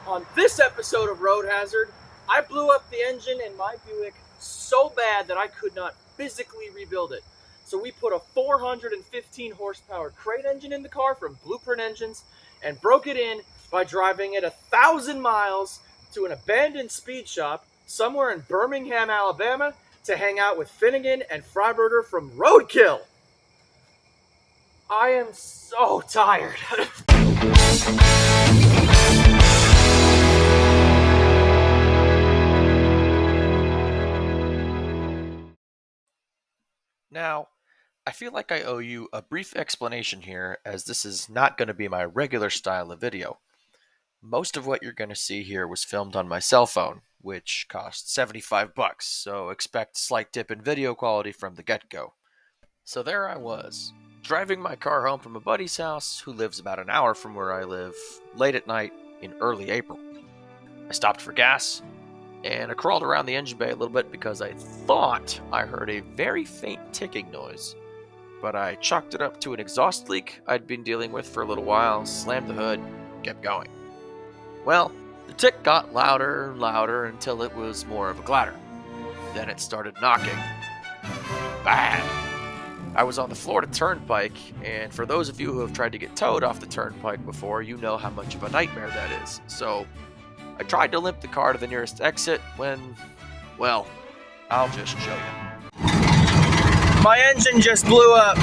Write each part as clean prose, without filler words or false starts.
On this episode of Road Hazard, I blew up the engine in my Buick so bad that I could not physically rebuild it. So we put a 415 horsepower crate engine in the car from Blueprint Engines and broke it in by driving it 1,000 miles to an abandoned speed shop somewhere in Birmingham, Alabama to hang out with Finnegan and Freiburger from Roadkill. I am so tired. Now, I feel like I owe you a brief explanation here, as this is not going to be my regular style of video. Most of what you're going to see here was filmed on my cell phone, which cost $75, so expect slight dip in video quality from the get-go. So there I was, driving my car home from a buddy's house who lives about an hour from where I live, late at night in early April. I stopped for gas, and I crawled around the engine bay a little bit because I thought I heard a very faint ticking noise, but I chalked it up to an exhaust leak I'd been dealing with for a little while, slammed the hood, kept going. Well, the tick got louder and louder until it was more of a clatter. Then it started knocking. Bad! I was on the Florida Turnpike, and for those of you who have tried to get towed off the Turnpike before, you know how much of a nightmare that is. So I tried to limp the car to the nearest exit when, well, I'll just show you. My engine just blew up.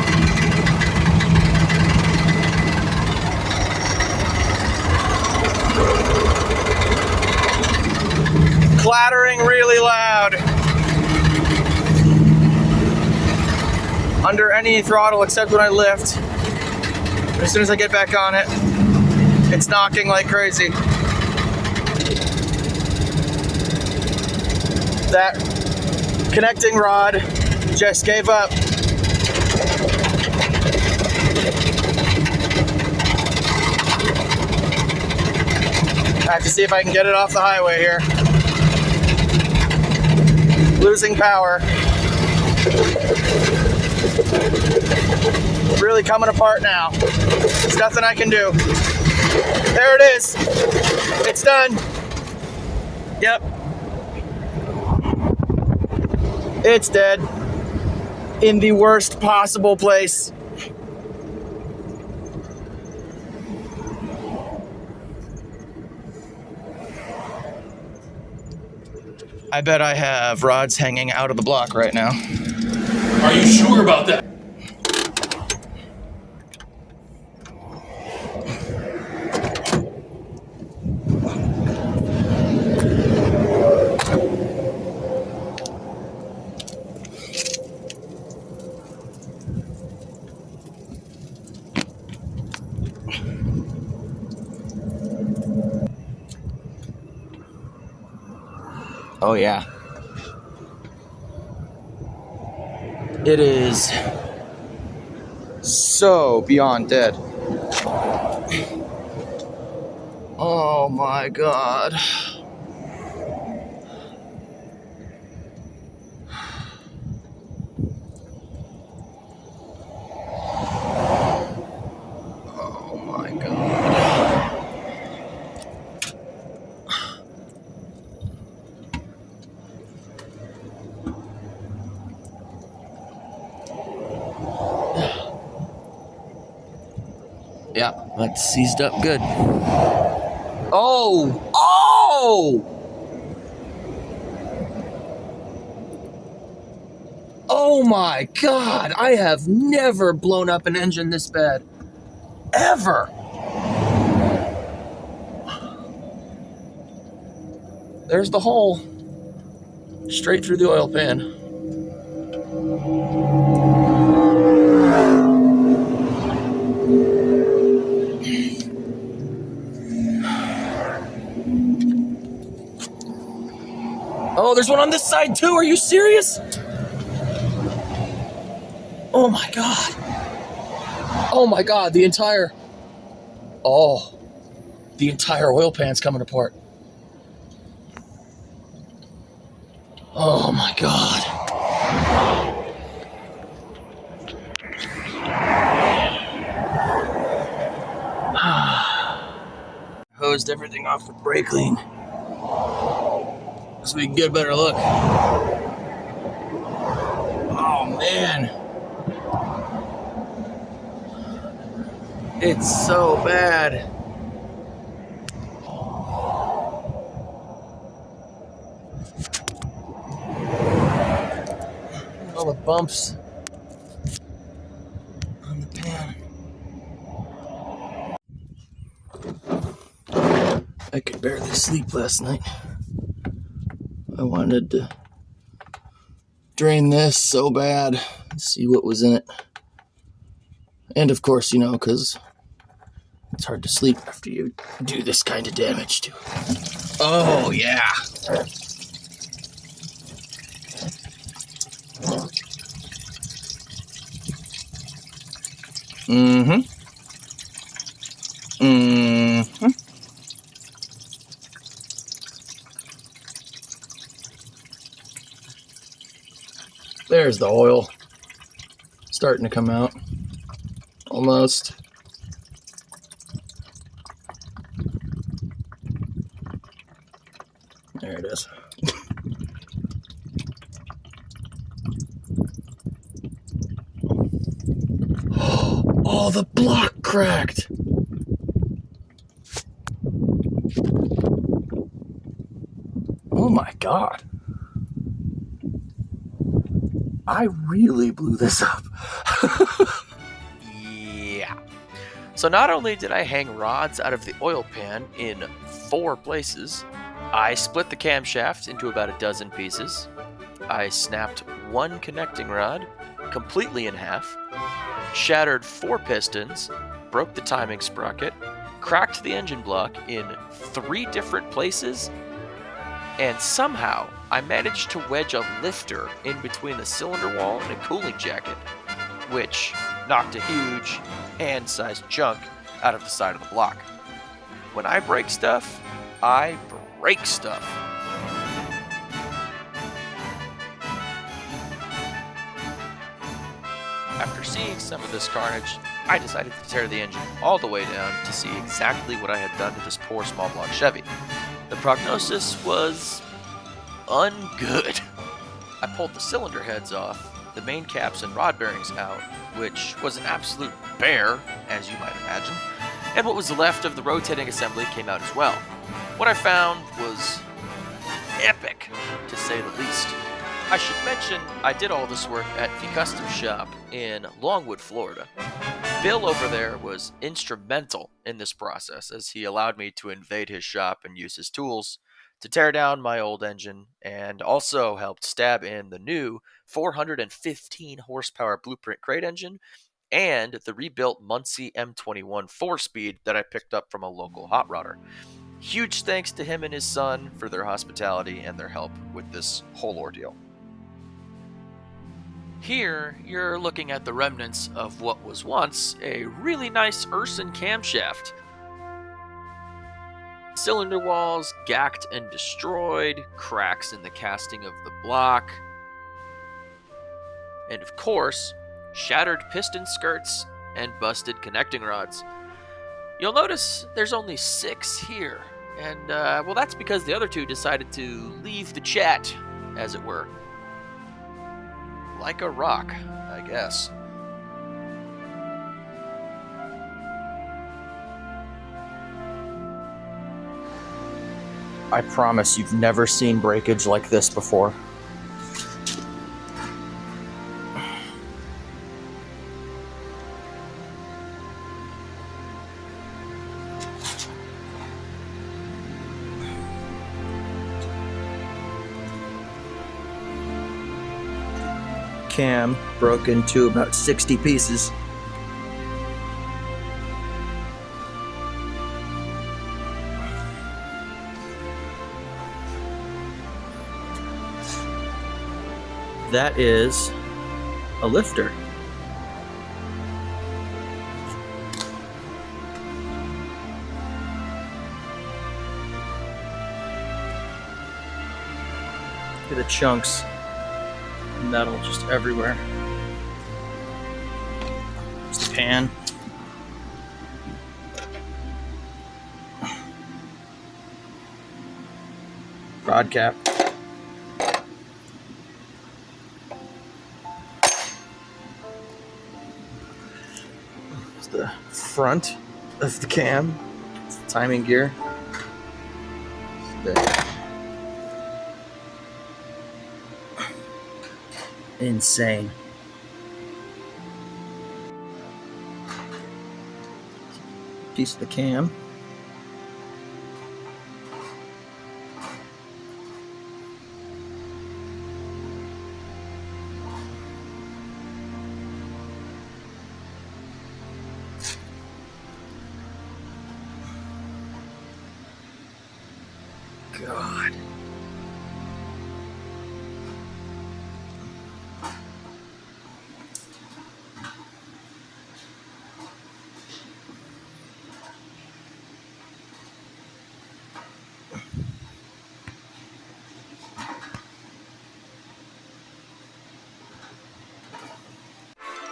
Clattering really loud. Under any throttle except when I lift. As soon as I get back on it, it's knocking like crazy. That connecting rod just gave up. I have to see if I can get it off the highway here. Losing power. Really coming apart now. There's nothing I can do. There it is. It's done. Yep. It's dead. In the worst possible place. I bet I have rods hanging out of the block right now. Are you sure about that? Oh yeah. It is so beyond dead. Oh my God. Oh my God. Yeah, that's seized up good. Oh! Oh! Oh my God! I have never blown up an engine this bad. Ever! There's the hole. Straight through the oil pan. Oh, there's one on this side too. Are you serious? Oh my God. Oh my God, the entire oil pan's coming apart. Oh my God. hosed everything off with brake clean so we can get a better look. Oh man, it's so bad. All the bumps on the pan. I could barely sleep last night. I wanted to drain this so bad and see what was in it. And of course, because it's hard to sleep after you do this kind of damage to it. Oh, yeah. Mm-hmm. Mm-hmm. There's the oil. Starting to come out. Almost. There it is. Oh, the block cracked. Oh my God. I really blew this up. Yeah. So not only did I hang rods out of the oil pan in 4 places, I split the camshaft into about a dozen pieces. I snapped 1 connecting rod completely in half, shattered 4 pistons, broke the timing sprocket, cracked the engine block in 3 different places, and somehow I managed to wedge a lifter in between the cylinder wall and a cooling jacket, which knocked a huge hand-sized chunk out of the side of the block. When I break stuff, I break stuff. After seeing some of this carnage, I decided to tear the engine all the way down to see exactly what I had done to this poor small block Chevy. The prognosis was ungood. I pulled the cylinder heads off, the main caps and rod bearings out, which was an absolute bear, as you might imagine, and what was left of the rotating assembly came out as well. What I found was epic, to say the least. I should mention I did all this work at the custom shop in Longwood, Florida. Bill over there was instrumental in this process, as he allowed me to invade his shop and use his tools to tear down my old engine, and also helped stab in the new 415 horsepower blueprint crate engine and the rebuilt Muncie M21 4-speed that I picked up from a local hot rodder. Huge thanks to him and his son for their hospitality and their help with this whole ordeal. Here, you're looking at the remnants of what was once a really nice Urson camshaft. Cylinder walls gacked and destroyed, cracks in the casting of the block, and of course, shattered piston skirts and busted connecting rods. You'll notice there's only 6 here, and well, that's because the other 2 decided to leave the chat, as it were. Like a rock, I guess. I promise you've never seen breakage like this before. Cam broke into about 60 pieces. That is a lifter. Look at the chunks. Metal just everywhere. There's the pan. quad cap. It's the front of the cam. It's the timing gear. Insane. Piece of the cam. God.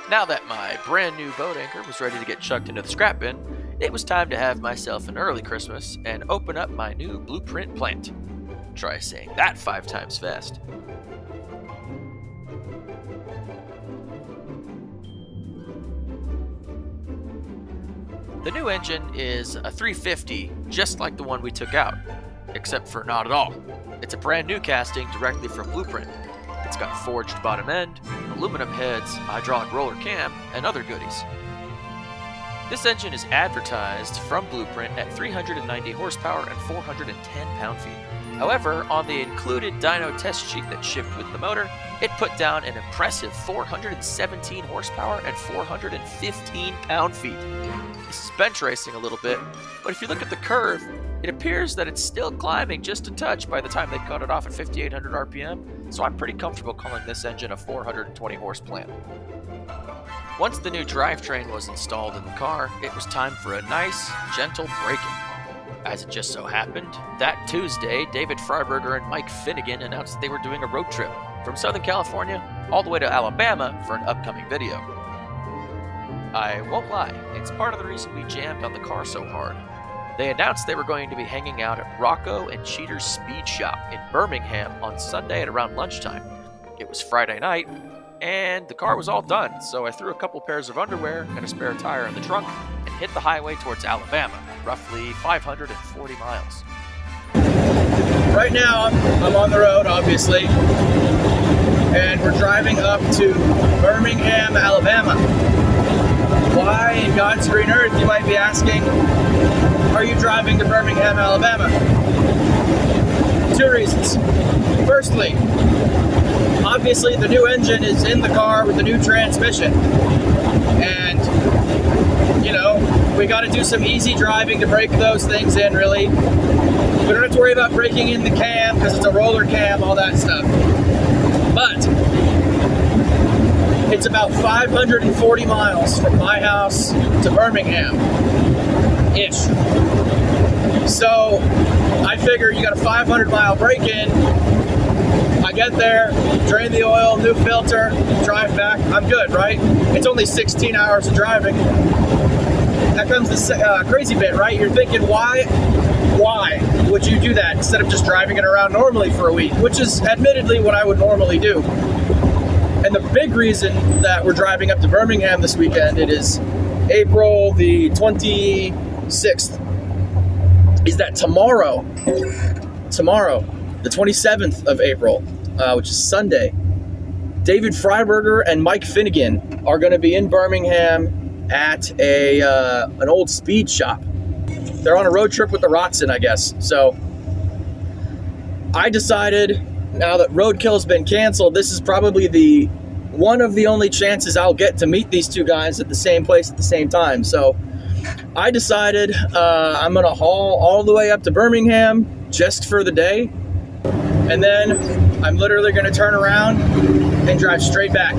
Now that my brand new boat anchor was ready to get chucked into the scrap bin, it was time to have myself an early Christmas and open up my new blueprint plant. Try saying that 5 times fast. The new engine is a 350, just like the one we took out, except for not at all. It's a brand new casting directly from Blueprint. It's got forged bottom end, aluminum heads, hydraulic roller cam, and other goodies. This engine is advertised from Blueprint at 390 horsepower and 410 pound-feet. However, on the included dyno test sheet that shipped with the motor, it put down an impressive 417 horsepower and 415 pound-feet. This is bench racing a little bit, but if you look at the curve, it appears that it's still climbing just a touch by the time they cut it off at 5,800 RPM, so I'm pretty comfortable calling this engine a 420 horse plant. Once the new drivetrain was installed in the car, it was time for a nice, gentle braking. As it just so happened, that Tuesday, David Freiburger and Mike Finnegan announced they were doing a road trip from Southern California all the way to Alabama for an upcoming video. I won't lie, it's part of the reason we jammed on the car so hard. They announced they were going to be hanging out at Rocco and Cheater's Speed Shop in Birmingham on Sunday at around lunchtime. It was Friday night, and the car was all done, so I threw a couple pairs of underwear and a spare tire in the trunk and hit the highway towards Alabama, roughly 540 miles. Right now, I'm on the road, obviously, and we're driving up to Birmingham, Alabama. Why in God's green earth, you might be asking, are you driving to Birmingham, Alabama? 2 reasons. Firstly, obviously the new engine is in the car with the new transmission. And, you know, we got to do some easy driving to break those things in, really. We don't have to worry about breaking in the cam because it's a roller cam, all that stuff. But it's about 540 miles from my house to Birmingham-ish. So I figure you got a 500-mile break-in. I get there, drain the oil, new filter, drive back. I'm good, right? It's only 16 hours of driving. That comes the crazy bit, right? You're thinking, why would you do that instead of just driving it around normally for a week, which is admittedly what I would normally do. And the big reason that we're driving up to Birmingham this weekend, it is April the 26th, is that tomorrow, the 27th of April, which is Sunday, David Freiburger and Mike Finnegan are going to be in Birmingham at an old speed shop. They're on a road trip with the Rotson, I guess. So I decided, now that Roadkill has been canceled, this is probably one of the only chances I'll get to meet these two guys at the same place at the same time. So I decided I'm going to haul all the way up to Birmingham just for the day. And then I'm literally going to turn around and drive straight back.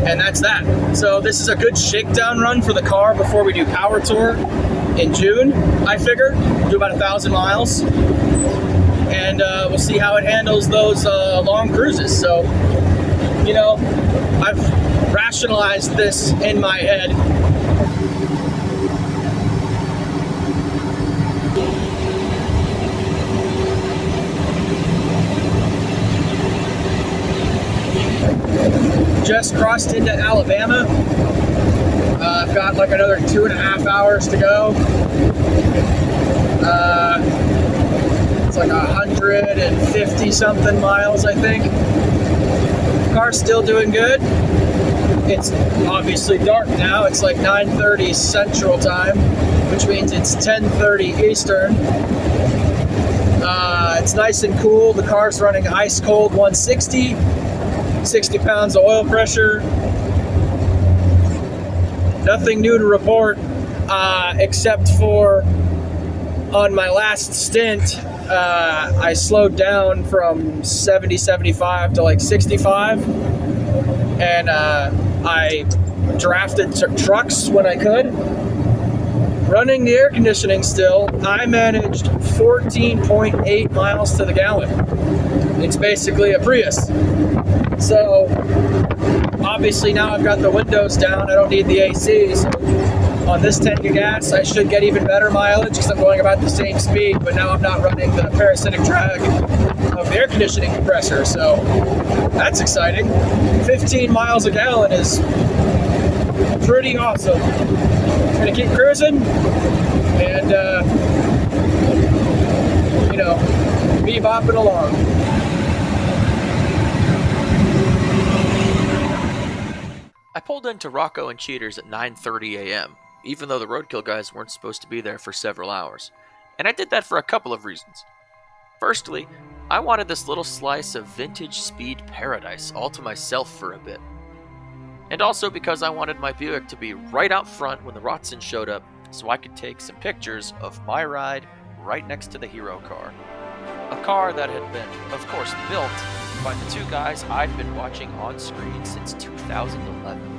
And that's that. So this is a good shakedown run for the car before we do Power Tour in June, I figure. Do about 1,000 miles. And we'll see how it handles those long cruises. So, you know, I've rationalized this in my head. just crossed into Alabama. I've got like another 2.5 hours to go. It's like 150 something miles, I think. Car's still doing good. It's obviously dark now. It's like 9:30 Central Time, which means it's 10:30 Eastern. It's nice and cool. The car's running ice cold 160, 60 pounds of oil pressure. Nothing new to report, except for on my last stint, I slowed down from 70, 75 to like 65, and I drafted trucks when I could. Running the air conditioning still, I managed 14.8 miles to the gallon. It's basically a Prius. So obviously now I've got the windows down, I don't need the AC, so on this tank of gas I should get even better mileage because I'm going about the same speed, but now I'm not running the parasitic drag of the air conditioning compressor, so that's exciting. 15 miles a gallon is pretty awesome. I'm gonna keep cruising and be bopping along. I pulled into Rocco and Cheaters at 9:30 a.m., even though the Roadkill guys weren't supposed to be there for several hours. And I did that for a couple of reasons. Firstly, I wanted this little slice of vintage speed paradise all to myself for a bit. And also because I wanted my Buick to be right out front when the Rotson showed up, so I could take some pictures of my ride right next to the hero car. A car that had been, of course, built by the two guys I'd been watching on screen since 2011.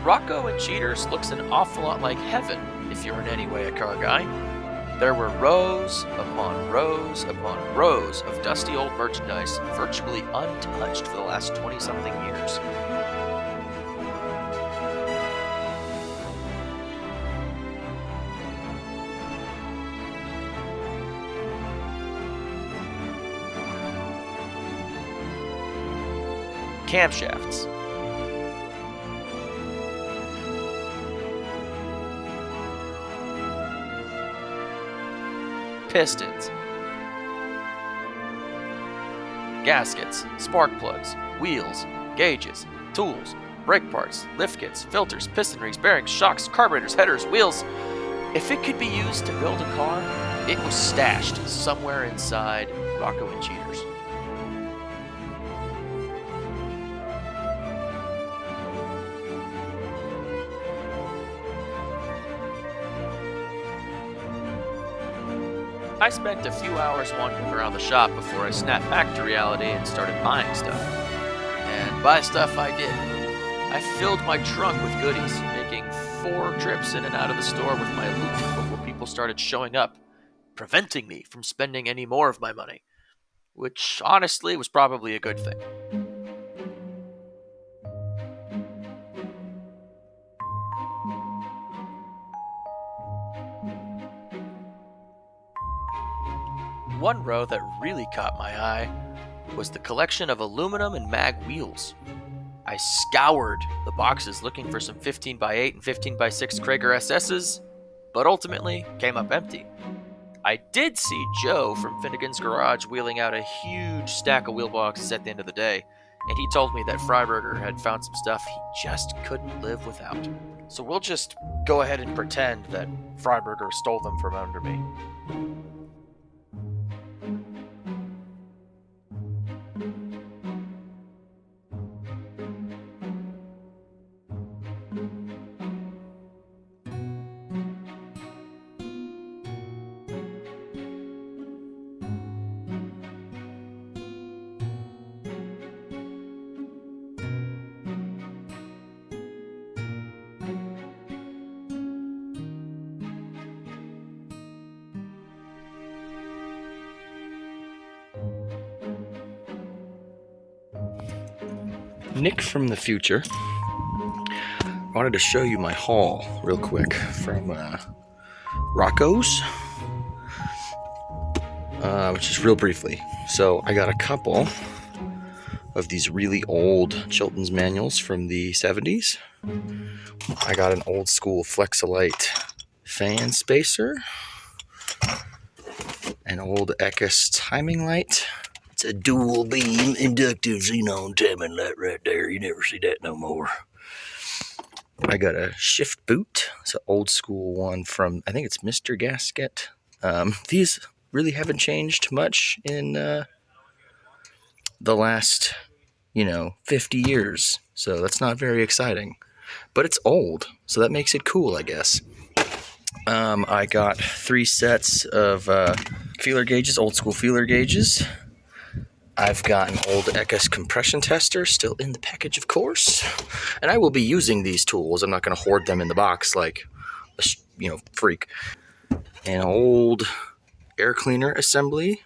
Rocco and Cheaters looks an awful lot like heaven if you're in any way a car guy. There were rows upon rows upon rows of dusty old merchandise virtually untouched for the last 20-something years. Camshafts. Pistons. Gaskets, spark plugs, wheels, gauges, tools, brake parts, lift kits, filters, piston rings, bearings, shocks, carburetors, headers, wheels. If it could be used to build a car, it was stashed somewhere inside Rocco and Cheaters. I spent a few hours wandering around the shop before I snapped back to reality and started buying stuff. And buy stuff I did. I filled my trunk with goodies, making 4 trips in and out of the store with my loot before people started showing up, preventing me from spending any more of my money, which honestly was probably a good thing. One row that really caught my eye was the collection of aluminum and mag wheels. I scoured the boxes looking for some 15x8 and 15x6 Krager SS's, but ultimately came up empty. I did see Joe from Finnegan's Garage wheeling out a huge stack of wheel boxes at the end of the day, and he told me that Freiburger had found some stuff he just couldn't live without. So we'll just go ahead and pretend that Freiburger stole them from under me. Nick from the future. I wanted to show you my haul real quick from Rocco's, which is real briefly. So I got a couple of these really old Chilton's manuals from the 70s. I got an old school Flexolite fan spacer, an old Eckes timing light. It's a dual beam inductive xenon timing light right there. You never see that no more. I got a shift boot. It's an old school one from, I think it's Mr. Gasket. These really haven't changed much in the last, 50 years. So that's not very exciting. But it's old, so that makes it cool, I guess. I got 3 sets of feeler gauges, old school feeler gauges. I've got an old Eckes compression tester, still in the package, of course. And I will be using these tools. I'm not going to hoard them in the box like a, freak. An old air cleaner assembly.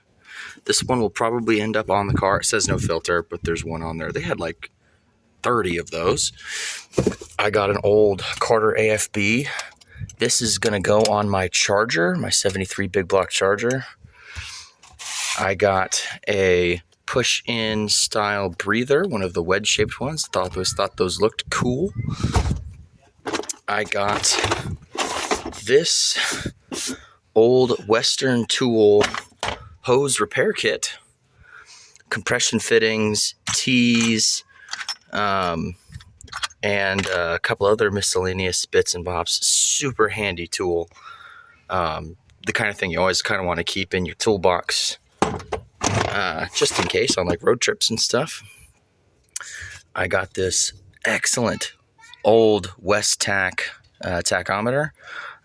This one will probably end up on the car. It says no filter, but there's one on there. They had like 30 of those. I got an old Carter AFB. This is going to go on my charger, my 73 big block charger. I got a push-in style breather, one of the wedge-shaped ones. Thought those looked cool. I got this old Western Tool hose repair kit, compression fittings, tees, and a couple other miscellaneous bits and bobs. Super handy tool. The kind of thing you always kind of want to keep in your toolbox, just in case on like road trips and stuff. I got this excellent old West Tac tachometer.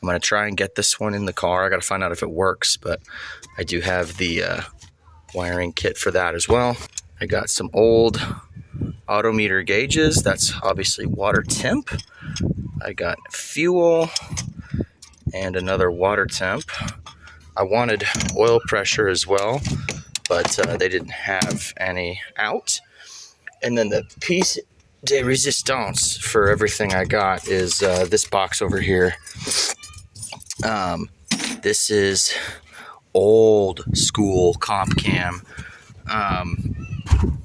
I'm going to try and get this one in the car. I got to find out if it works, but I do have the wiring kit for that as well. I got some old autometer gauges. That's obviously water temp. I got fuel and another water temp. I wanted oil pressure as well, but they didn't have any out. And then the piece de resistance for everything I got is this box over here. This is old school comp cam.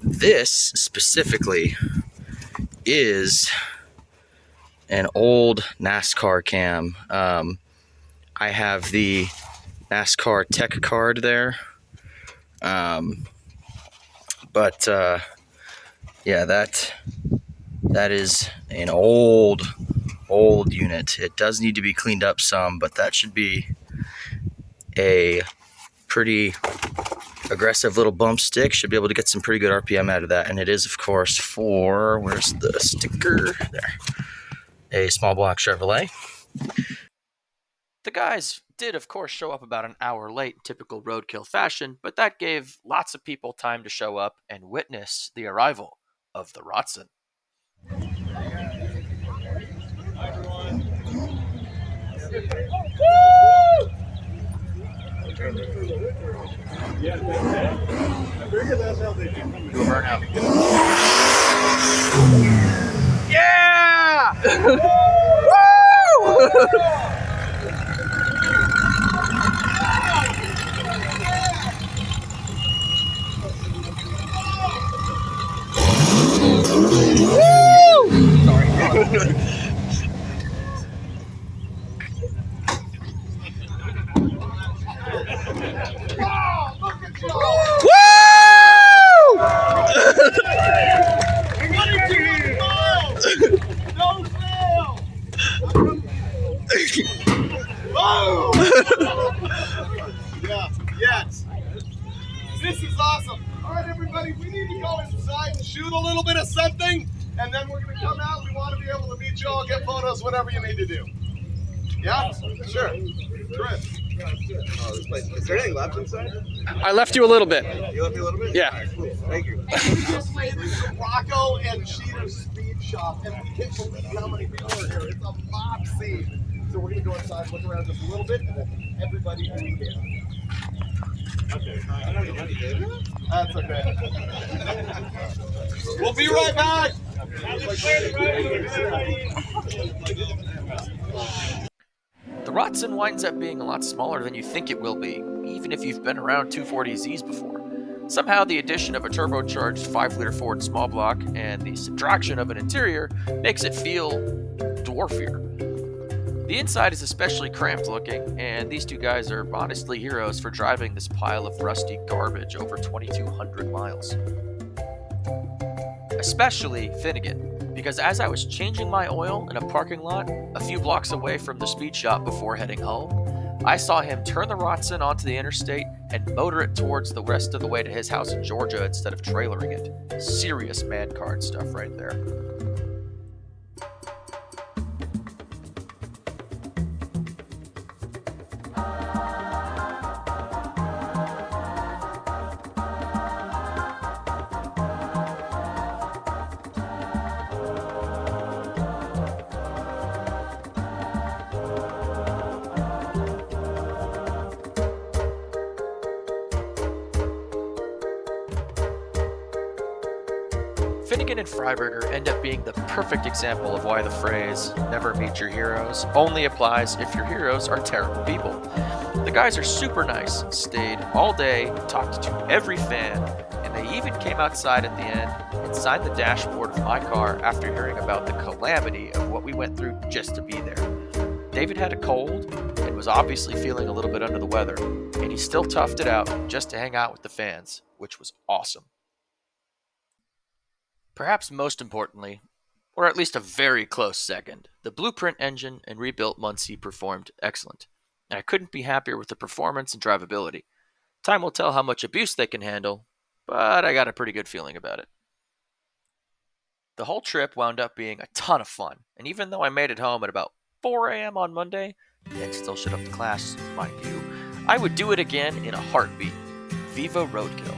This specifically is an old NASCAR cam. I have the NASCAR tech card there. But yeah, that is an old unit. It does need to be cleaned up some, but that should be a pretty aggressive little bump stick. Should be able to get some pretty good RPM out of that. And it is, of course, for, where's the sticker? There. A small block Chevrolet. The guys did, of course, show up about an hour late in typical Roadkill fashion, but that gave lots of people time to show up and witness the arrival of the Rotson. Do a burnout. Yeah! Woo! Yes. This is awesome. All right, everybody, we need to go inside and shoot a little bit of something, and then we're going to come out. We want to be able to meet you all, get photos, whatever you need to do. Yeah? Sure. Chris. Is there anything left inside? I left you a little bit. You left me a little bit? Yeah. All right, cool. Thank you. It's Rocco and Cheater's Speed Shop, and we can't believe how many people are here. It's a mob scene. So we're going to go inside, look around just a little bit, and then everybody can meet in. Okay. I don't know what you did. That's okay. We'll be right back. The Rotson winds up being a lot smaller than you think it will be, even if you've been around 240Zs before. Somehow the addition of a turbocharged 5-liter Ford small block and the subtraction of an interior makes it feel dwarfier. The inside is especially cramped looking, and these two guys are honestly heroes for driving this pile of rusty garbage over 2,200 miles. Especially Finnegan, because as I was changing my oil in a parking lot a few blocks away from the speed shop before heading home, I saw him turn the Rotson onto the interstate and motor it towards the rest of the way to his house in Georgia instead of trailering it. Serious man card stuff right there. Finnegan and Freiburger end up being the perfect example of why the phrase, never meet your heroes, only applies if your heroes are terrible people. The guys are super nice, stayed all day, talked to every fan, and they even came outside at the end and signed the dashboard of my car after hearing about the calamity of what we went through just to be there. David had a cold and was obviously feeling a little bit under the weather, and he still toughed it out just to hang out with the fans, which was awesome. Perhaps most importantly, or at least a very close second, the Blueprint engine and rebuilt Muncie performed excellent, and I couldn't be happier with the performance and drivability. Time will tell how much abuse they can handle, but I got a pretty good feeling about it. The whole trip wound up being a ton of fun, and even though I made it home at about 4 a.m. on Monday, and still showed up to class, mind you, I would do it again in a heartbeat. Viva Roadkill.